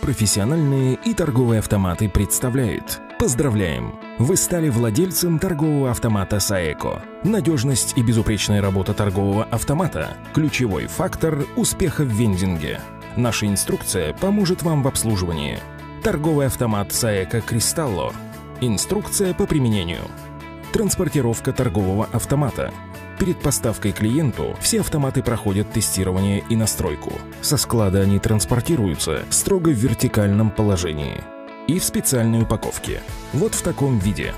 профессиональные и торговые автоматы представляет. Поздравляем! Вы стали владельцем торгового автомата Saeco. Надежность и безупречная работа торгового автомата – ключевой фактор успеха в вендинге. Наша инструкция поможет вам в обслуживании. Торговый автомат Saeco Cristallo. Инструкция по применению. Транспортировка торгового автомата. Перед поставкой клиенту все автоматы проходят тестирование и настройку. Со склада они транспортируются строго в вертикальном положении и в специальной упаковке. Вот в таком виде.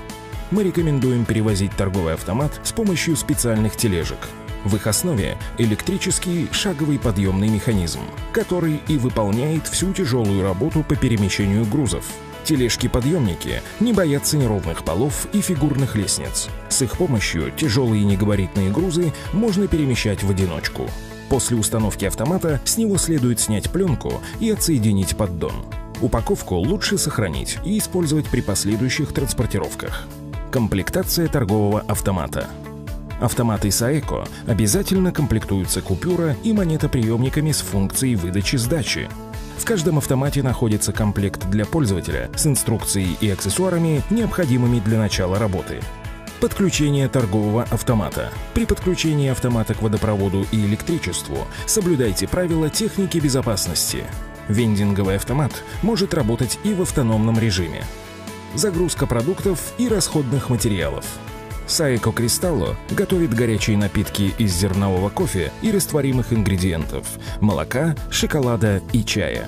Мы рекомендуем перевозить торговый автомат с помощью специальных тележек. В их основе электрический шаговый подъемный механизм, который и выполняет всю тяжелую работу по перемещению грузов. Тележки-подъемники не боятся неровных полов и фигурных лестниц. С их помощью тяжелые негабаритные грузы можно перемещать в одиночку. После установки автомата с него следует снять пленку и отсоединить поддон. Упаковку лучше сохранить и использовать при последующих транспортировках. Комплектация торгового автомата. Автоматы Saeco обязательно комплектуются купюра- и монетоприемниками с функцией выдачи сдачи. В каждом автомате находится комплект для пользователя с инструкцией и аксессуарами, необходимыми для начала работы. Подключение торгового автомата. При подключении автомата к водопроводу и электричеству соблюдайте правила техники безопасности. Вендинговый автомат может работать и в автономном режиме. Загрузка продуктов и расходных материалов. Saeco Cristallo готовит горячие напитки из зернового кофе и растворимых ингредиентов – молока, шоколада и чая.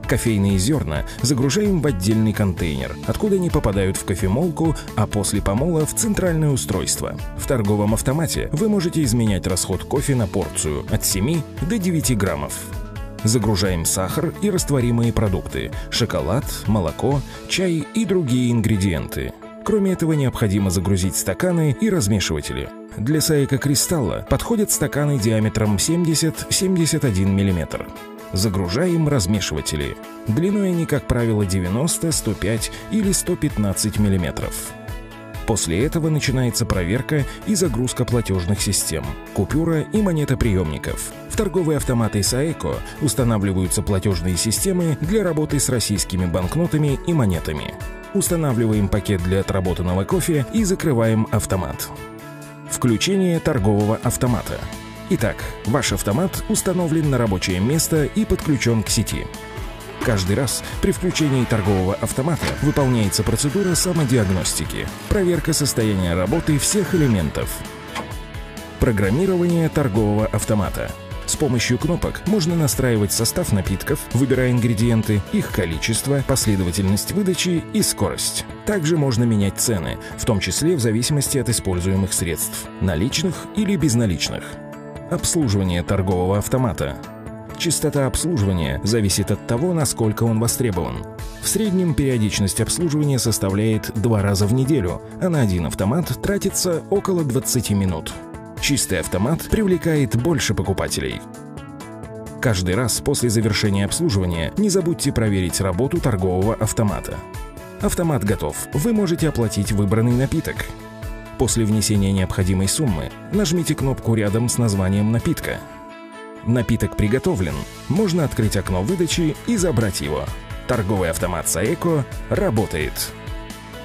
Кофейные зерна загружаем в отдельный контейнер, откуда они попадают в кофемолку, а после помола в центральное устройство. В торговом автомате вы можете изменять расход кофе на порцию от 7 до 9 граммов. Загружаем сахар и растворимые продукты – шоколад, молоко, чай и другие ингредиенты. Кроме этого, необходимо загрузить стаканы и размешиватели. Для Saeco Cristallo подходят стаканы диаметром 70-71 мм. Загружаем размешиватели. Длиной они, как правило, 90, 105 или 115 мм. После этого начинается проверка и загрузка платежных систем, купюра- и монетоприемников. В торговые автоматы Saeco устанавливаются платежные системы для работы с российскими банкнотами и монетами. Устанавливаем пакет для отработанного кофе и закрываем автомат. Включение торгового автомата. Итак, ваш автомат установлен на рабочее место и подключен к сети. Каждый раз при включении торгового автомата выполняется процедура самодиагностики, проверка состояния работы всех элементов. Программирование торгового автомата. С помощью кнопок можно настраивать состав напитков, выбирая ингредиенты, их количество, последовательность выдачи и скорость. Также можно менять цены, в том числе в зависимости от используемых средств – наличных или безналичных. Обслуживание торгового автомата. Частота обслуживания зависит от того, насколько он востребован. В среднем периодичность обслуживания составляет 2 раза в неделю, а на один автомат тратится около 20 минут. Чистый автомат привлекает больше покупателей. Каждый раз после завершения обслуживания не забудьте проверить работу торгового автомата. Автомат готов, вы можете оплатить выбранный напиток. После внесения необходимой суммы нажмите кнопку рядом с названием напитка. Напиток приготовлен, можно открыть окно выдачи и забрать его. Торговый автомат Saeco работает.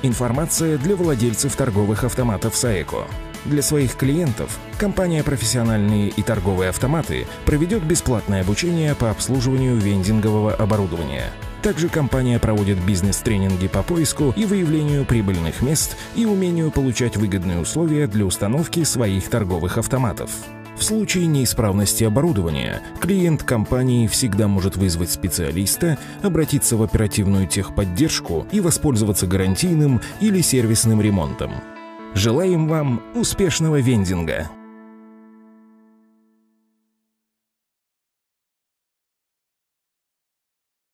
Информация для владельцев торговых автоматов Saeco. Для своих клиентов компания «Профессиональные и торговые автоматы» проведет бесплатное обучение по обслуживанию вендингового оборудования. Также компания проводит бизнес-тренинги по поиску и выявлению прибыльных мест и умению получать выгодные условия для установки своих торговых автоматов. В случае неисправности оборудования клиент компании всегда может вызвать специалиста, обратиться в оперативную техподдержку и воспользоваться гарантийным или сервисным ремонтом. Желаем вам успешного вендинга!